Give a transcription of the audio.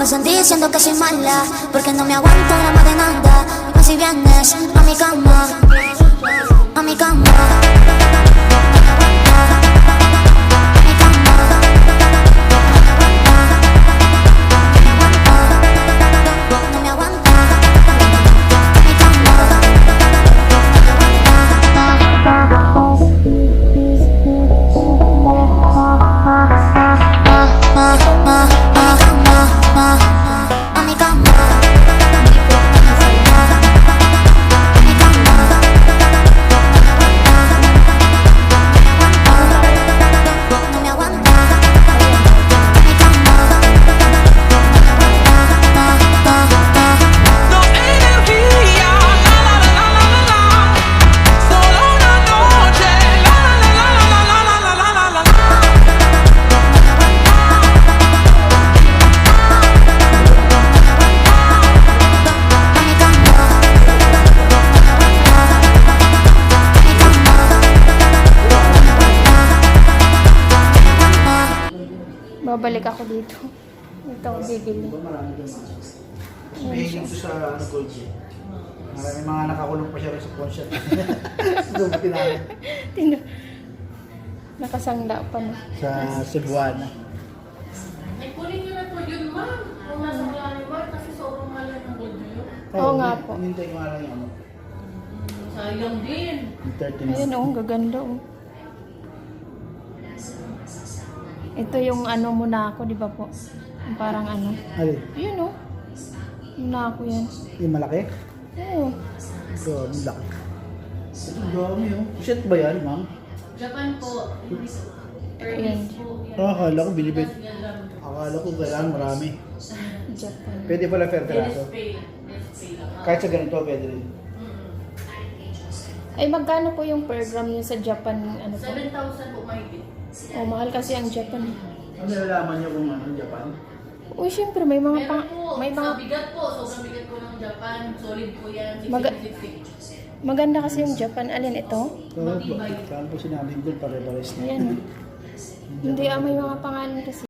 Me sentí diciendo que soy mala, porque no me aguanto la más de nada. Dime si vienes a mi cama, a mi cama. Babalik ako dito. Ito ako bibili. Marami doon mga. Mahilig ito sa gold gate. Maraming mga nakakulong pa siya rin sa pawn shop. Dumating namin. Nakasangla pa na. Sa Cebuana. Ay, kunin nyo na po yun, ma'am. Kung nasa klaro ba, kasi sobrang mahal ng gold nyo. Oo nga po. Hinintay ko nga lang yung ano. Sayang din. Yung 13. Ayun oh, gaganda oh. Ito yung ano muna ako, di ba po? Yung parang ano. Alin? Ayun oh. Muna ako yan. Yung malaki? Oo. Ito, yung laki. Ito, dami oh. Shit ba yan, ma'am? Japan po. Ayan. Akala ko bilibid. Akala ko kailangan marami. Japan. Pwede pala fair peraso. Kahit sa ganito, pwede rin. Ay, magkano po yung per gram nyo sa Japan? Ano po? 7,000 po mahigit. Oh, mahal kasi ang Japan. Ano nalalaman niyo kung ano, Japan? Uy, syempre, may mga Meron po, may sa mga bigat po, sobrang bigat po ng Japan. Solid po yan, Maga- 66. maganda kasi yung Japan. Alin ito? Kaya po sinabi doon, pare-pares na. Ayan. Oh. Hindi, may mga pangalan kasi.